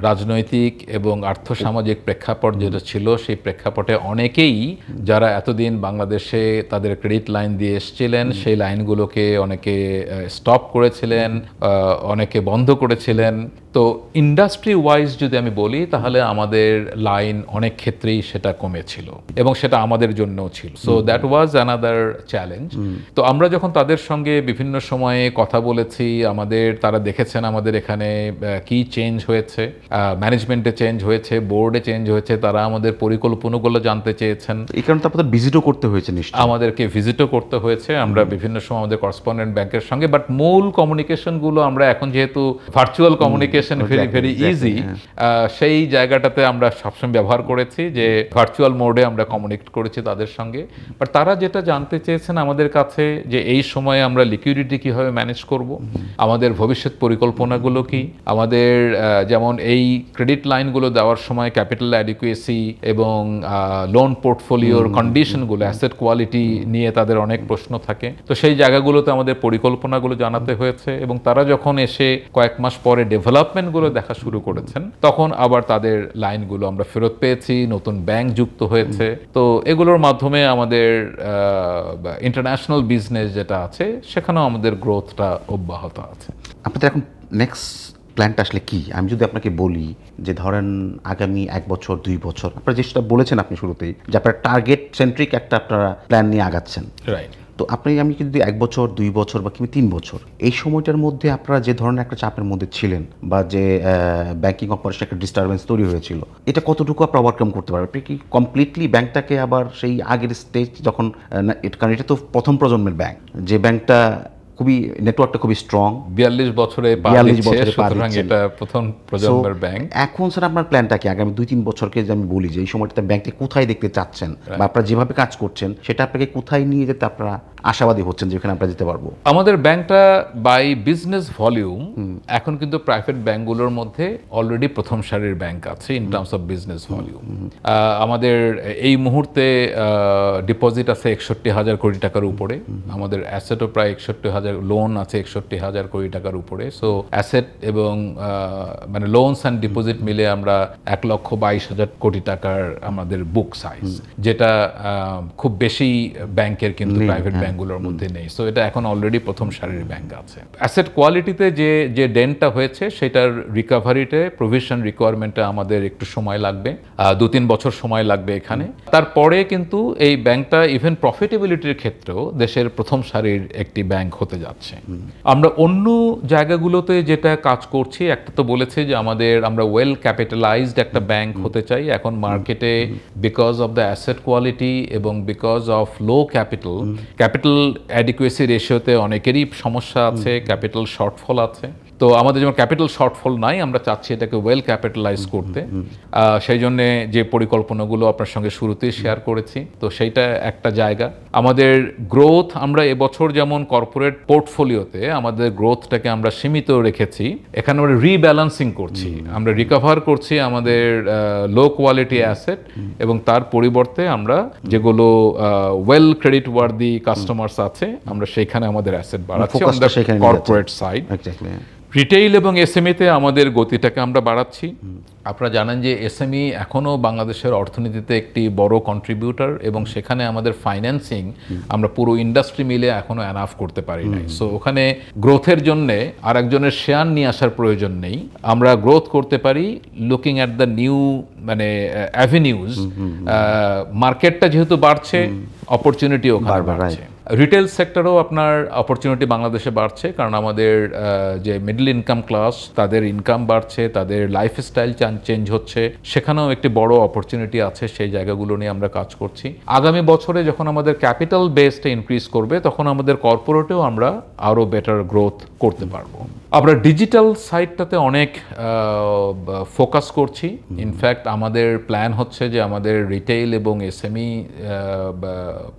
রাজনৈতিক এবং আর্থসামাজিক প্রেক্ষাপট যেটা ছিল সেই প্রেক্ষাপটে অনেকেই যারা এতদিন বাংলাদেশে তাদের ক্রেডিট লাইন দিয়ে এসেছিলেন সেই লাইনগুলোকে অনেকে স্টপ করেছিলেন, অনেকে বন্ধ করেছিলেন। তো ইন্ডাস্ট্রি ওয়াইজ যদি আমি বলি তাহলে আমাদের লাইন অনেক ক্ষেত্রেই সেটা কমেছিল, এবং সেটা আমাদের জন্যও ছিল। So that was another challenge. তো আমরা যখন তাদের সঙ্গে বিভিন্ন সময়ে কথা বলেছি, তারা দেখেছেন আমাদের এখানে কি চেঞ্জ হয়েছে, ম্যানেজমেন্টে চেঞ্জ হয়েছে, বোর্ডে চেঞ্জ হয়েছে, তারা আমাদের পরিকল্পনাগুলো জানতে চেয়েছেন। এই কারণে তো আপনাদের ভিজিটও করতে হয়েছে নিশ্চয়ই। আমাদেরকে ভিজিটও করতে হয়েছে আমরা বিভিন্ন সময় আমাদের করেসপন্ডেন্ট ব্যাংকের সঙ্গে, বাট মূল কমিউনিকেশনগুলো আমরা এখন যেহেতু ভার্চুয়াল কমিউনিকেশন ভেরি ইজি, সেই জায়গাটাতে আমরা সবসময় ব্যবহার করেছি যে ভার্চুয়াল মোডে আমরা কমিউনিকেট করেছি তাদের সঙ্গে। বাট তারা যেটা জানতে চেয়েছেন আমাদের কাছে যে এই সময়ে আমরা লিকুইডিটি কিভাবে ম্যানেজ করব, আমাদের ভবিষ্যৎ পরিকল্পনাগুলো কি, আমাদের যেমন এই ক্রেডিট লাইনগুলো দেওয়ার সময় ক্যাপিটাল অ্যাডিকুয়েসি এবং লোন পোর্টফোলিওর কন্ডিশনগুলো, অ্যাসেট কোয়ালিটি নিয়ে তাদের অনেক প্রশ্ন থাকে। তো সেই জায়গাগুলোতে আমাদের পরিকল্পনাগুলো জানাতে হয়েছে, এবং তারা যখন এসে কয়েক মাস পরে ডেভেলপমেন্টগুলো দেখা শুরু করেছেন তখন আবার তাদের লাইনগুলো আমরা ফেরত পেয়েছি, নতুন ব্যাংক যুক্ত হয়েছে। তো এগুলোর মাধ্যমে আমাদের ইন্টারন্যাশনাল ট্র্যাডিশনাল বিজনেস যেটা আছে সেখানেও আমাদের গ্রোথটা অব্যাহত আছে। আপনাদের এখন নেক্সট প্ল্যানটা আসলে কি? আমি যদি আপনাকে বলি যে ধরেন আগামী 1 বছর 2 বছর, আপনারা যেটা বলেছেন আপনি শুরুতেই যে আপনারা টার্গেট সেন্ট্রিক একটা আপনারা প্ল্যান নিয়ে আগাচ্ছেন, রাইট। তো আমি যদি 1 বছর 2 বছর বা কিংবা 3 বছর এই সময়টার মধ্যে আপনারা যে ধরনের একটা চাপের মধ্যে ছিলেন বা যে ব্যাংকিং অপারেশন একটা ডিস্টারবেন্স তৈরি হয়েছিল, এটা কতটুকু আপনারা ওভারকাম করতে পারবেন? আপনি কি কমপ্লিটলি ব্যাংকটাকে আবার সেই আগের স্টেজ যখন কারণ এটা তো প্রথম প্রজন্মের ব্যাংক, যে ব্যাংকটা খুবই নেটওয়ার্কটা খুবই স্ট্রং, 42 বছরে পা 42 দিচ্ছে, বছরে পা সুতরাং দিচ্ছেন। এটা প্রথম প্রজন্মের ব্যাংক। এখন স্যার আপনার প্ল্যানটা কি আগামী 2-3 বছরকে যে আমি বলি যে এই সময়টাতে ব্যাংককে কোথায় দেখতে চাচ্ছেন বা আপনারা যেভাবে কাজ করছেন সেটা আপনাকে কোথায় নিয়ে যেতে আপনারা আশাবাদী হচ্ছেন যেখানে আমরা যেতে পারবো? আমাদের ব্যাংকটা বাই বিজনেস ভলিউম এখন কিন্তু প্রাইভেট ব্যাংকগুলোর মধ্যে অলরেডি প্রথম সারির ব্যাংক আছে in terms of business volume. আমাদের এই মুহূর্তে ডিপোজিট আছে 61,000 কোটি টাকার উপরে, আমাদের অ্যাসেটও প্রায় 61,000, লোন আছে 61,000 কোটি টাকার উপরে। সো অ্যাসেট এবং মানে লোনস অ্যান্ড ডিপোজিট মিলে আমরা 1,22,000 কোটি টাকার আমাদের বুক সাইজ, যেটা খুব বেশি ব্যাংকের কিন্তু প্রাইভেট ব্যাংকগুলোর মধ্যে নেই। সো এটা এখন অলরেডি প্রথম সারির ব্যাংক আছে। অ্যাসেট কোয়ালিটিতে যে ডেন্টটা হয়েছে সেটার রিকভারিতে প্রভিশন রিকোয়ারমেন্টে আমাদের একটু সময় লাগবে, 2-3 বছর সময় লাগবে এখানে। তারপরে কিন্তু এই ব্যাংকটা ইভেন প্রফিটেবিলিটির ক্ষেত্রেও দেশের প্রথম সারির একটি ব্যাংক হতে যাচ্ছে। আমরা অন্য জায়গাগুলোতে যেটা কাজ করছি, একটা তো বলেছি যে আমরা ওয়েল ক্যাপিটালাইজড একটা ব্যাংক হতে চাই। এখন মার্কেটে because of the asset quality এবং because of low capital adequacy রেশিওতে অনেকেরই সমস্যা আছে, ক্যাপিটাল শর্টফল আছে। তো আমাদের যেমন ক্যাপিটাল শর্টফল নাই, আমরা চাচ্ছি এটাকে ওয়েল ক্যাপিটালাইজ করতে। সেই জন্যে যে পরিকল্পনাগুলো আপনার সঙ্গে শুরুতেই শেয়ার করেছি, তো সেইটা একটা জায়গা। আমাদের গ্রোথ, আমরা এবছর যেমন কর্পোরেট পোর্টফোলিওতে আমাদের গ্রোথটাকে আমরা সীমিত রেখেছি, এখানে আমরা রিব্যালেন্সিং করছি, আমরা রিকভার করছি আমাদের লো কোয়ালিটি অ্যাসেট এবং তার পরিবর্তে আমরা যেগুলো ওয়েল ক্রেডিট ওয়ার্দি কাস্টমার্স আছে আমরা সেইখানে আমাদের অ্যাসেট বাড়াচ্ছি কর্পোরেট সাইড। রিটেইল এবং এসএমইতে আমাদের গতিটাকে আমরা বাড়াচ্ছি। আপনারা জানেন যে এসএমই এখনও বাংলাদেশের অর্থনীতিতে একটি বড় কন্ট্রিবিউটর এবং সেখানে আমাদের ফাইন্যান্সিং আমরা পুরো ইন্ডাস্ট্রি মিলে এখনও অ্যানাফ করতে পারি নাই। সো ওখানে গ্রোথের জন্যে আর একজনের শেয়ার নিয়ে আসার প্রয়োজন নেই, আমরা গ্রোথ করতে পারি লুকিং অ্যাট দ্য নিউ মানে অ্যাভিনিউজ। মার্কেটটা যেহেতু বাড়ছে, অপরচুনিটি ওখানে বাড়ছে। রিটেল সেক্টরেও আপনার অপরচুনিটি বাংলাদেশে বাড়ছে, কারণ আমাদের যে মিডল ইনকাম ক্লাস তাদের ইনকাম বাড়ছে, তাদের লাইফস্টাইল চেঞ্জ হচ্ছে, সেখানেও একটি বড় অপরচুনিটি আছে। সেই জায়গাগুলো নিয়ে আমরা কাজ করছি। আগামী বছরে যখন আমাদের ক্যাপিটাল বেসটা ইনক্রিজ করবে তখন আমাদের কর্পোরেটেও আমরা আরও বেটার গ্রোথ করতে পারবো। আমরা ডিজিটাল সাইডটাতে অনেক ফোকাস করছি। ইনফ্যাক্ট আমাদের প্ল্যান হচ্ছে যে আমাদের রিটেইল এবং এসএমই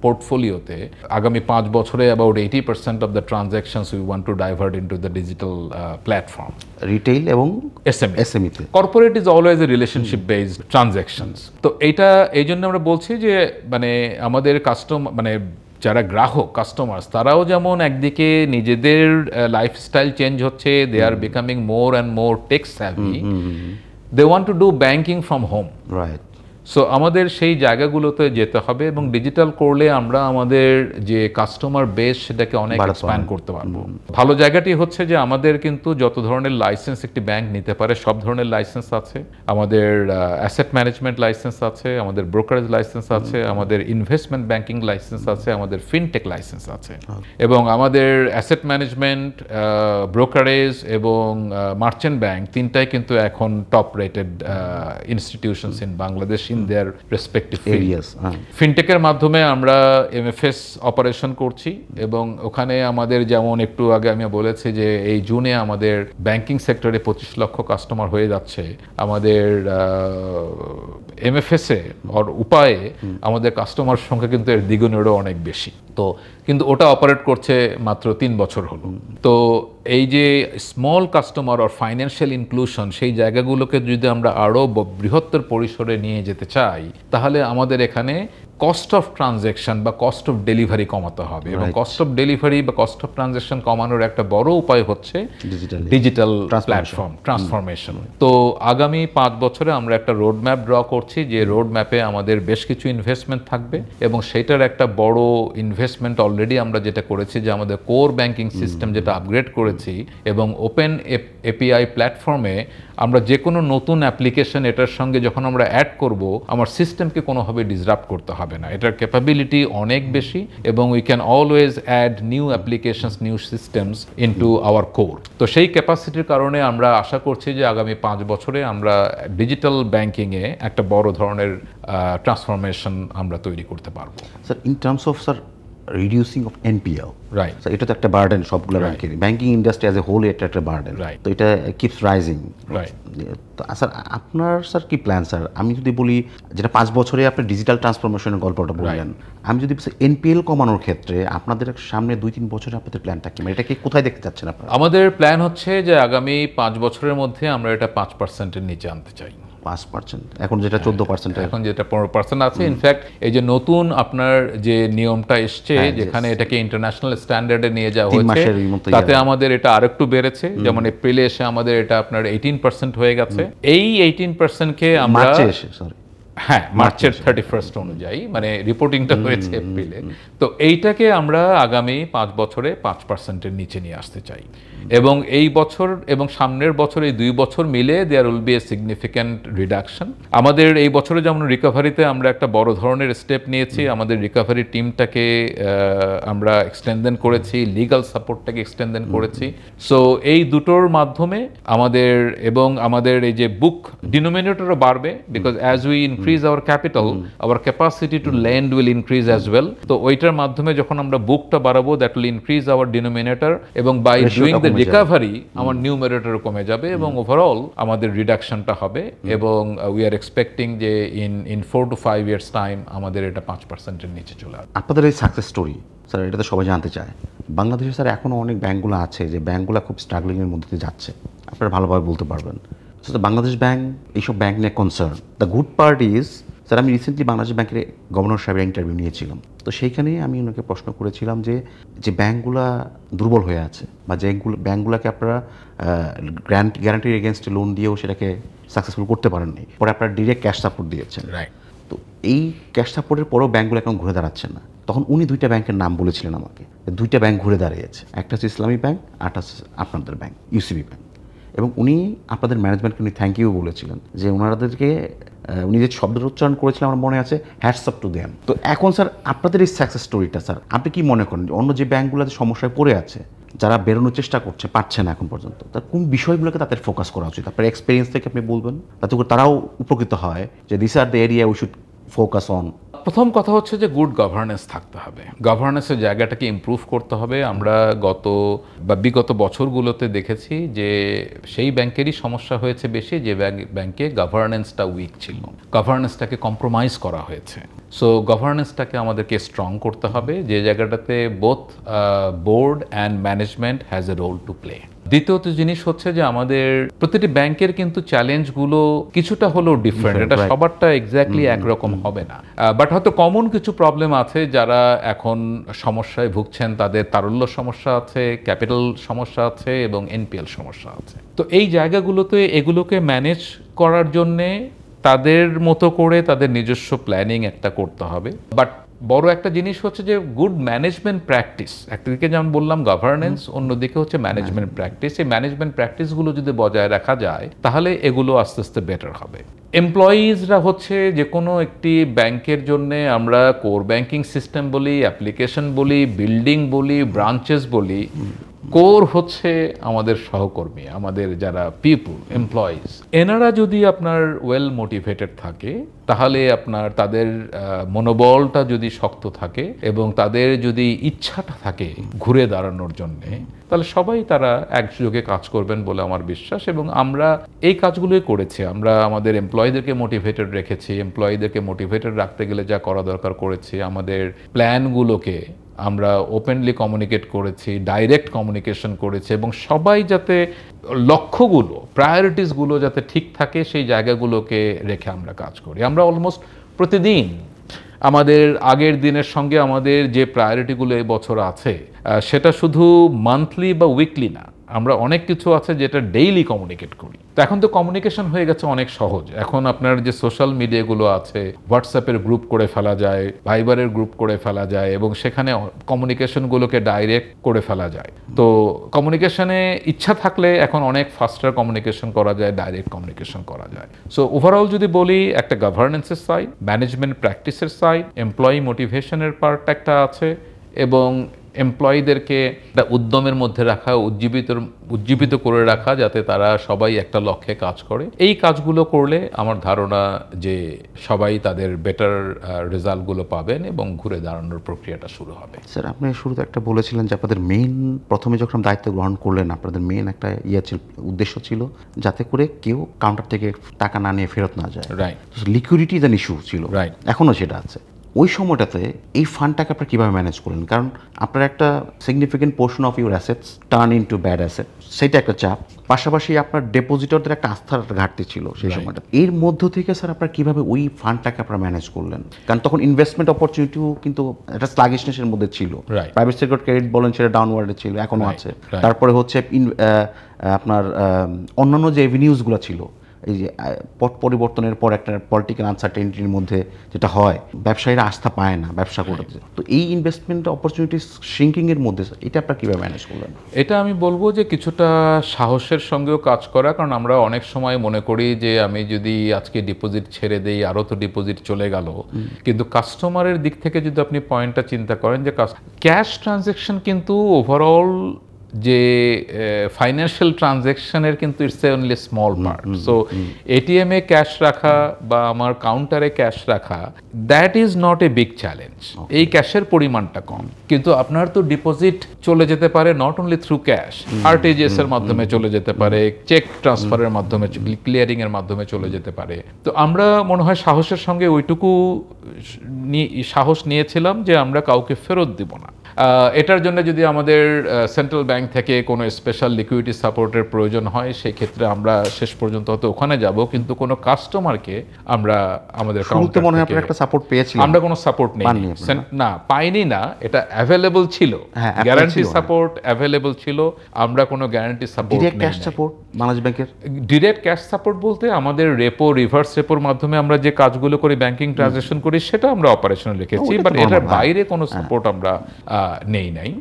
পোর্টফোলিওতে আগামী 5 বছরে about 80% of the transactions we want to divert into the digital platform. Retail এবং এসএমইতে corporate is always a relationship based transactions. তো এইটা এই জন্য আমরা বলছি যে মানে আমাদের মানে যারা গ্রাহক কাস্টমার্স তারাও যেমন একদিকে নিজেদের লাইফস্টাইল চেঞ্জ হচ্ছে, they are becoming more and more tech savvy, they want to do banking from home. Right. So আমাদের সেই জায়গাগুলোতে যেতে হবে এবং ডিজিটাল করলে আমরা আমাদের যে কাস্টমার বেস সেটাকে অনেক এক্সপ্যান্ড করতে পারবো। ভালো জায়গাটি হচ্ছে যে আমাদের কিন্তু যত ধরনের লাইসেন্স একটি ব্যাংক নিতে পারে সব ধরনের লাইসেন্স আছে। আমাদের অ্যাসেট ম্যানেজমেন্ট লাইসেন্স আছে, আমাদের ব্রোকারেজ লাইসেন্স আছে, আমাদের ইনভেস্টমেন্ট ব্যাংকিং লাইসেন্স আছে, আমাদের ফিনটেক লাইসেন্স আছে এবং আমাদের অ্যাসেট ম্যানেজমেন্ট, ব্রোকারেজ এবং মার্চেন্ট ব্যাংক তিনটাই কিন্তু এখন top rated institutions in Bangladesh in their respective areas. ফিনটেকের মাধ্যমে আমরা এমএফএস অপারেশন করছি এবং ওখানে আমাদের যেমন একটু আগে আমি বলেছি যে এই জুনে আমাদের ব্যাংকিং সেক্টরে 25 লক্ষ কাস্টমার হয়ে যাচ্ছে। আমাদের এমএফএস এ উপায়ে আমাদের কাস্টমার সংখ্যা কিন্তু এর দ্বিগুণেরও অনেক বেশি। তো কিন্তু ওটা অপারেট করছে মাত্র 3 বছর হলো। তো এই যে স্মল কাস্টমার আর ফাইন্যান্সিয়াল ইনক্লুশন সেই জায়গাগুলোকে যদি আমরা আরও বৃহত্তর পরিসরে নিয়ে যেতে চাই তাহলে আমাদের এখানে কস্ট অফ ট্রানজ্যাকশন বা কস্ট অফ ডেলিভারি কমাতে হবে, এবং কস্ট অফ ডেলিভারি বা কস্ট অফ ট্রানজ্যাকশন কমানোর একটা বড় উপায় হচ্ছে ডিজিটাল প্ল্যাটফর্ম ট্রান্সফরমেশন। তো আগামী 5 বছরে আমরা একটা রোড ম্যাপ ড্র করছি, যে রোড ম্যাপে আমাদের বেশ কিছু ইনভেস্টমেন্ট থাকবে, এবং সেটার একটা বড় ইনভেস্টমেন্ট অলরেডি আমরা যেটা করেছি যে আমাদের কোর ব্যাংকিং সিস্টেম যেটা আপগ্রেড করেছি, এবং ওপেন এপিআই প্ল্যাটফর্মে আমরা যে কোনো নতুন অ্যাপ্লিকেশন এটার সঙ্গে যখন আমরা অ্যাড করব, আমার সিস্টেমকে কোনোভাবে ডিসরাপ্ট করতে হবে না। এটার ক্যাপাবিলিটি অনেক বেশি, এবং we can always add new applications, new systems into our core. তো সেই ক্যাপাসিটির কারণে আমরা আশা করছি যে আগামী 5 বছরে আমরা ডিজিটাল ব্যাংকিংয়ে একটা বড় ধরনের ট্রান্সফরমেশন আমরা তৈরি করতে পারবো। Sir, in terms of sir reducing of NPL, right, এটা তো একটা বার্ডেন সবগুলো ব্যাংকের, banking industry as a whole এটা একটা বার্ডেন, তো এটা কিপস রাইজিং, রাইট। তো স্যার আপনার স্যার কি প্ল্যান স্যার? আমি যদি বলি যেটা 5 বছরে আপনি ডিজিটাল ট্রান্সফরমেশনের গল্পটা বললেন, আমি যদি এনপিএল কমানোর ক্ষেত্রে আপনাদের সামনে 2-3 বছরে আপনাদের প্ল্যানটা কি, মানে এটাকে কোথায় দেখতে চাচ্ছেন আপনারা? আমাদের প্ল্যান হচ্ছে যে আগামী 5 বছরের মধ্যে আমরা এটা 5%-এর নিচে আনতে চাই। 5%, এখন যেটা 14%, এখন যেটা 15% আছে। ইনফ্যাক্ট এই যে নতুন আপনার যে নিয়মটা এসছে, যেখানে এটাকে ইন্টারন্যাশনাল স্ট্যান্ডার্ডে নিয়ে যাওয়া হয়েছে, তাতে আমাদের এটা আরেকটু বেড়েছে। যেমন এপ্রিলে এসে আমাদের এটা আপনার 18% হয়ে গেছে। এই 18%কে আমরা মার্চের 31 অনুযায়ী, মানে রিপোর্টিংটা হয়েছে এপ্রিলে, তো এইটাকে আমরা আগামী 5 বছরে 5%-এর নিচে নিয়ে আসতে চাই। এবং এই বছর এবং সামনের বছর, এই 2 বছর মিলে there will be a significant reduction. আমাদের এই বছরে যেমন রিকভারিতে আমরা একটা বড় ধরনের স্টেপ নিয়েছি, আমাদের রিকভারি টিমটাকে আমরা এক্সটেন্ডেন করেছি, লিগাল সাপোর্টটাকে এক্সটেন্ডেন করেছি। সো এই দুটোর মাধ্যমে আমাদের এবং আমাদের এই যে বুক ডিনোমিনেটরও বাড়বে, because as we increase our capital, our capacity to lend will increase as well. তো ওইটার মাধ্যমে যখন আমরা বুকটা বাড়াবো, that will increase our denominator, এবং বাই ডুইং দ্য রিকভারি আমার নিউমারেটর কমে যাবে, এবং ওভারঅল আমাদের রিডাকশনটা হবে। এবং উই আর এক্সপেক্টিং যে ইন 4 to 5 years টাইম আমাদের এটা 5%-এর নিচে চলে আসবে। আপনাদের এই সাকসেস স্টোরি স্যার, এটা তো সবাই জানতে চায়। বাংলাদেশে স্যার এখনও অনেক ব্যাঙ্কগুলো আছে যে ব্যাঙ্কগুলো খুব স্ট্রাগলিংয়ের মধ্যে দিয়ে যাচ্ছে, আপনারা ভালোভাবে বলতে পারবেন। বাংলাদেশ ব্যাংক এইসব ব্যাংক নিয়ে concern. The good part is sir, আমি রিসেন্টলি বাংলাদেশ ব্যাংকের গভর্নর সাহেবের ইন্টারভিউ নিয়েছিলাম, তো সেইখানে আমি ওনাকে প্রশ্ন করেছিলাম যে যে ব্যাঙ্কগুলা দুর্বল হয়ে আছে, বা যে ব্যাঙ্কগুলোকে আপনারা গ্যারান্টির এগেনস্টে লোন দিয়েও সেটাকে সাকসেসফুল করতে পারেননি, পরে আপনারা ডিরেক্ট ক্যাশ সাপোর্ট দিয়েছেন, রাইট। তো এই ক্যাশ সাপোর্টের পরেও ব্যাঙ্কগুলো এখন ঘুরে দাঁড়াচ্ছে না। তখন উনি 2টা ব্যাংকের নাম বলেছিলেন আমাকে, 2টা ব্যাংক ঘুরে দাঁড়িয়েছে, একটা হচ্ছে ইসলামী ব্যাংক, আরটা হচ্ছে আপনাদের ব্যাংক ইউসিবি ব্যাংক। এবং উনি আপনাদের ম্যানেজমেন্টকে উনি থ্যাংক ইউ বলেছিলেন, যে ওনাদেরকে উনি যে শব্দের উচ্চারণ করেছিলেন আমার মনে আছে, হ্যাটস অফ টু দেম। তো এখন স্যার আপনাদের এই সাকসেস স্টোরিটা স্যার আপনি কি মনে করেন, অন্য যে ব্যাংকগুলোতে সমস্যায় পড়ে আছে, যারা বেরোনোর চেষ্টা করছে, পারছে না এখন পর্যন্ত, তার কোন বিষয়গুলোকে তাদের ফোকাস করা উচিত? আপনার এক্সপিরিয়েন্স থেকে আপনি বলবেন, তাতে করে তারাও উপকৃত হয় যে this are the area we should focus on. প্রথম কথা হচ্ছে যে গুড গভর্নেন্স থাকতে হবে, গভর্নেন্সের জায়গাটাকে ইমপ্রুভ করতে হবে। আমরা বিগত বছরগুলোতে দেখেছি যে সেই ব্যাংকেরই সমস্যা হয়েছে বেশি যে ব্যাংকে গভর্নেন্সটা উইক ছিল, গভর্নেন্সটাকে কম্প্রোমাইজ করা হয়েছে। সো গভর্নেন্সটাকে আমাদেরকে স্ট্রং করতে হবে, যে জায়গাটাতে both board and management has a role to play. দ্বিতীয়ত জিনিস হচ্ছে যে আমাদের প্রতিটি ব্যাংকের কিন্তু চ্যালেঞ্জগুলো কিছুটা হলেও ডিফারেন্ট, এটা সবারটা এক্স্যাক্টলি একরকম হবে না, বাট হয়তো কমন কিছু প্রবলেম আছে। যারা এখন সমস্যায় ভুগছেন তাদের তারল্য সমস্যা আছে, ক্যাপিটাল সমস্যা আছে, এবং এনপিএল সমস্যা আছে। তো এই জায়গাগুলোতে এগুলোকে ম্যানেজ করার জন্যে তাদের মতো করে তাদের নিজস্ব প্ল্যানিং একটা করতে হবে। বাট বড় একটা জিনিস হচ্ছে যে গুড ম্যানেজমেন্ট প্র্যাকটিস, একদিকে যেমন বললাম গভর্নেন্স, অন্যদিকে হচ্ছে ম্যানেজমেন্ট প্র্যাকটিস। এই ম্যানেজমেন্ট প্র্যাকটিসগুলো যদি বজায় রাখা যায় তাহলে এগুলো আস্তে আস্তে বেটার হবে। এমপ্লয়িজরা হচ্ছে যে কোনো একটি ব্যাংকের জন্য আমরা কোর ব্যাংকিং সিস্টেম বলি, অ্যাপ্লিকেশন বলি, বিল্ডিং বলি, ব্রাঞ্চেস বলি, কোর হচ্ছে আমাদের সহকর্মী, আমাদের যারা পিপল, এমপ্লয়িজ। এনারা যদি আপনার ওয়েল মোটিভেটেড থাকে, তাহলে আপনার তাদের মনোবলটা যদি শক্ত থাকে এবং তাদের যদি ইচ্ছাটা থাকে ঘুরে দাঁড়ানোর জন্যে, তাহলে সবাই তারা একযোগে কাজ করবেন বলে আমার বিশ্বাস। এবং আমরা এই কাজগুলোই করেছি, আমরা আমাদের এমপ্লয়ীদেরকে মোটিভেটেড রেখেছি, এমপ্লয়ীদেরকে মোটিভেটেড রাখতে গেলে যা করা দরকার করেছি, আমাদের প্ল্যানগুলোকে আমরা ওপেনলি কমিউনিকেট করেছি, ডাইরেক্ট কমিউনিকেশন করেছি, এবং সবাই যাতে লক্ষ্যগুলো, প্রায়োরিটিসগুলো যাতে ঠিক থাকে সেই জায়গাগুলোকে রেখে আমরা কাজ করি। আমরা অলমোস্ট প্রতিদিন আমাদের আগের দিনের সঙ্গে আমাদের যে প্রায়োরিটিগুলো এই বছর আছে সেটা শুধু মান্থলি বা উইকলি না, আমরা অনেক কিছু আছে যেটা ডেইলি কমিউনিকেট করি। তো এখন তো কমিউনিকেশন হয়ে গেছে অনেক সহজ। এখন আপনার যে সোশ্যাল মিডিয়াগুলো আছে, হোয়াটসঅ্যাপের গ্রুপ করে ফেলা যায়, ভাইবারের গ্রুপ করে ফেলা যায় এবং সেখানে কমিউনিকেশনগুলোকে ডাইরেক্ট করে ফেলা যায়। তো কমিউনিকেশনে ইচ্ছা থাকলে এখন অনেক ফাস্টার কমিউনিকেশন করা যায়, ডাইরেক্ট কমিউনিকেশন করা যায়। সো ওভারঅল যদি বলি, একটা গভর্নেন্সের সাইড, ম্যানেজমেন্ট প্র্যাকটিসের সাইড, এমপ্লয়ি মোটিভেশনের পার্ট একটা আছে এবং এমপ্লয়ীদেরকে একটা উদ্যমের মধ্যে রাখা, উজ্জীবিত করে রাখা, যাতে তারা সবাই একটা লক্ষ্যে কাজ করে। এই কাজগুলো করলে আমার ধারণা যে সবাই তাদের বেটার রেজাল্টগুলো পাবেন এবং ঘুরে দাঁড়ানোর প্রক্রিয়াটা শুরু হবে। স্যার, আপনি শুরুতে একটা বলেছিলেন যে আপনাদের মেইন, প্রথমে যখন দায়িত্ব গ্রহণ করলেন, আপনাদের মেইন একটা উদ্দেশ্য ছিল যাতে করে কেউ কাউন্টার থেকে টাকা না নিয়ে ফেরত না যায়। Right. Liquidity is an issue ছিল, রাইট, এখনও সেটা আছে। ওই সময়টাতে এই ফান্ডটাকে আপনারা কীভাবে ম্যানেজ করলেন? কারণ আপনার একটা significant portion of your assets turn into bad asset, সেটা একটা চাপ। পাশাপাশি আপনার ডেপোজিটরদের একটা আস্থার ঘাটতি ছিল সেই সময়টা। এর মধ্য থেকে স্যার আপনারা কীভাবে ওই ফান্ডটাকে আপনারা ম্যানেজ করলেন? কারণ তখন ইনভেস্টমেন্ট অপরচুনিটিও কিন্তু একটা স্লাগিশনেসের মধ্যে ছিল। প্রাইভেট সেক্টর ক্রেডিট বলেন, সেটা ডাউনওয়ার্ডে ছিল, এখনও আছে। তারপরে হচ্ছে আপনার অন্যান্য যে এভিনিউজগুলো ছিল, এই যে পট পরিবর্তনের পর একটা পলিটিক্যাল আনসার্টেনিটির মধ্যে যেটা হয়, ব্যবসায়ীরা আস্থা পায় না ব্যবসা করতে। তো এই ইনভেস্টমেন্ট অপরচুনিটি শ্রিঙ্কিংয়ের মধ্যে এটা আপনারা কীভাবে ম্যানেজ করলেন? এটা আমি বলবো যে কিছুটা সাহসের সঙ্গেও কাজ করা। কারণ আমরা অনেক সময় মনে করি যে আমি যদি আজকে ডিপোজিট ছেড়ে দেই, আরও তো ডিপোজিট চলে গেল। কিন্তু কাস্টমারের দিক থেকে যদি আপনি পয়েন্টটা চিন্তা করেন যে ক্যাশ ট্রানজ্যাকশন কিন্তু ওভারঅল যে ফাইন্যান্সিয়াল ট্রানজ্যাকশনের কিন্তু it's only small part. So এটিএমে ক্যাশ রাখা বা আমার কাউন্টারে ক্যাশ রাখা, that is not a big challenge. এই ক্যাশের পরিমাণটা কম, কিন্তু আপনার তো ডিপোজিট চলে যেতে পারে not only through cash, RTGS এর মাধ্যমে চলে যেতে পারে, চেক ট্রান্সফারের মাধ্যমে, ক্লিয়ারিং এর মাধ্যমে চলে যেতে পারে। তো আমরা মনে হয় সাহসের সঙ্গে ওইটুকু সাহস নিয়েছিলাম যে আমরা কাউকে ফেরত দিব না। এটার জন্য যদি আমাদের সেন্ট্রাল ব্যাংক থেকে কোনো স্পেশাল লিকুইডিটি সাপোর্টের প্রয়োজন হয়, সেই ক্ষেত্রে আমরা শেষ পর্যন্ত হয়তো ওখানে যাব, কিন্তু কোনো কাস্টমারকে আমরা আমাদের শুরুতে মনে হয় আপনারা একটা সাপোর্ট পেয়েছিলেন। আমরা কোনো সাপোর্ট নেই না, পাইনি না, এটা অ্যাভেলেবল ছিল, গ্যারান্টি সাপোর্ট অ্যাভেলেবল ছিল। আমরা কোনো guarantee support, direct cash support, Bangladesh ব্যাংকের ডিরেক্ট ক্যাশ সাপোর্ট বলতে আমাদের রেপো, রিভার্স রেপোর মাধ্যমে আমরা যে কাজগুলো করি, ব্যাংকিং ট্রানজাকশন করি, সেটা আমরা অপারেশনে রেখেছি, বাট এটার বাইরে কোনো সাপোর্ট আমরা নাই।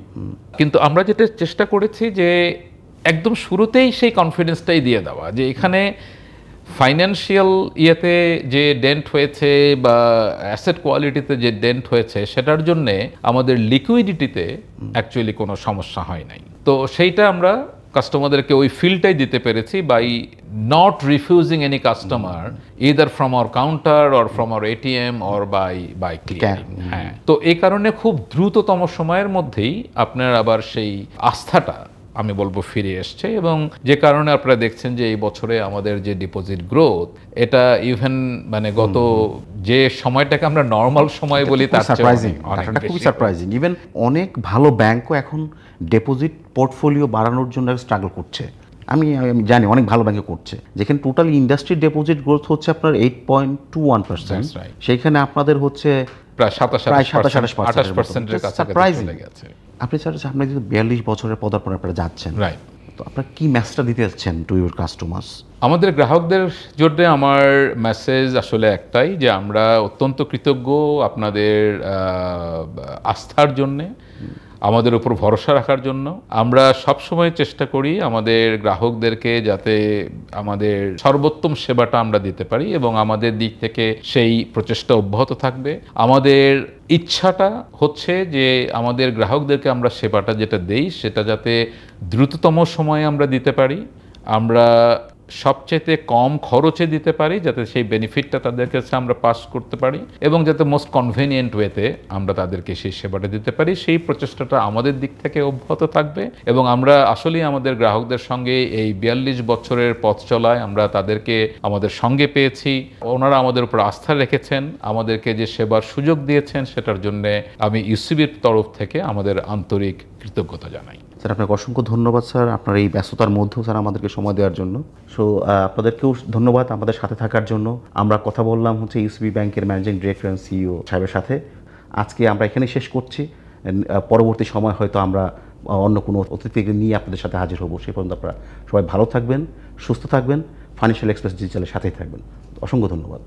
কিন্তু আমরা যেটা চেষ্টা করেছি যে একদম শুরুতেই সেই কনফিডেন্সটাই দিয়ে দেওয়া যে এখানে ফাইন্যান্সিয়াল ইয়েতে যে ডেন্ট হয়েছে বা অ্যাসেট কোয়ালিটিতে যে ডেন্ট হয়েছে, সেটার জন্যে আমাদের লিকুইডিটিতে অ্যাকচুয়ালি কোনো সমস্যা হয় নাই। তো সেইটা আমরা কাস্টমারদেরকে ওই ফিলটাই দিতে পেরেছি by not refusing any customer either from our counter or from our ATM or by clearing. হ্যাঁ, তো এই কারণে খুব দ্রুততম সময়ের মধ্যেই আপনার আবার সেই আস্থাটা আমি বলবো ফিরে এসছে, এবং যে কারণে আপনারা দেখছেন যে এই বছরে আমাদের যে ডিপোজিট গ্রোথ, এটা ইভেন মানে গত যে সময়টাকে আমরা নর্মাল সময় বলি তার চেয়ে খুবই সারপ্রাইজিং। ইভেন অনেক ভালো ব্যাংকও এখন ডিপোজিট পোর্টফোলিও বাড়ানোর জন্য স্ট্রাগল করছে। আমি জানি অনেক ভালো ব্যাংকে করছে, যেখানে টোটাল ইন্ডাস্ট্রি ডিপোজিট গ্রোথ হচ্ছে আপনার 8.21%, সেইখানে আপনাদের হচ্ছে প্রায় 27-28%-এর কাছাকাছি চলে গেছে। আপনি স্যার, আপনার যদি 42 বছরের পদার্পণে আপনারা যাচ্ছেন, রাইট, তো আপনারা কি মেসেজটা দিতে যাচ্ছেন টু ইউর কাস্টমার্স? আমাদের গ্রাহকদের জন্য আমার মেসেজ আসলে একটাই, যে আমরা অত্যন্ত কৃতজ্ঞ আপনাদের আস্থার জন্যে, আমাদের উপর ভরসা রাখার জন্য। আমরা সবসময় চেষ্টা করি আমাদের গ্রাহকদেরকে যাতে আমাদের সর্বোত্তম সেবাটা আমরা দিতে পারি, এবং আমাদের দিক থেকে সেই প্রচেষ্টা অব্যাহত থাকবে। আমাদের ইচ্ছাটা হচ্ছে যে আমাদের গ্রাহকদেরকে আমরা সেবাটা যেটা দেই, সেটা যাতে দ্রুততম সময়ে আমরা দিতে পারি, আমরা সবচেয়ে কম খরচে দিতে পারি, যাতে সেই বেনিফিটটা তাদের কাছে আমরা পাস করতে পারি, এবং যাতে মোস্ট কনভেনিয়েন্ট ওয়েতে আমরা তাদেরকে সেই সেবাটা দিতে পারি। সেই প্রচেষ্টাটা আমাদের দিক থেকে অব্যাহত থাকবে, এবং আমরা আসলেই আমাদের গ্রাহকদের সঙ্গে এই 42 বছরের পথ চলায় আমরা তাদেরকে আমাদের সঙ্গে পেয়েছি। ওনারা আমাদের উপর আস্থা রেখেছেন, আমাদেরকে যে সেবার সুযোগ দিয়েছেন, সেটার জন্য আমি ইউসিবির তরফ থেকে আমাদের আন্তরিক কৃতজ্ঞতা জানাই। স্যার আপনাকে অসংখ্য ধন্যবাদ স্যার, আপনার এই ব্যস্ততার মধ্যেও স্যার আমাদেরকে সময় দেওয়ার জন্য। সো আপনাদেরকেও ধন্যবাদ আমাদের সাথে থাকার জন্য। আমরা কথা বললাম হচ্ছে ইউসিবি ব্যাংকের ম্যানেজিং ডিরেক্টর অ্যান্ড সিইও সাহেবের সাথে। আজকে আমরা এখানেই শেষ করছি। পরবর্তী সময় হয়তো আমরা অন্য কোনো অতিথিকে নিয়ে আপনাদের সাথে হাজির হব। সেই পর্যন্ত আপনারা সবাই ভালো থাকবেন, সুস্থ থাকবেন, ফাইন্যান্সিয়াল এক্সপ্রেস ডিজিটালের সাথেই থাকবেন। অসংখ্য ধন্যবাদ।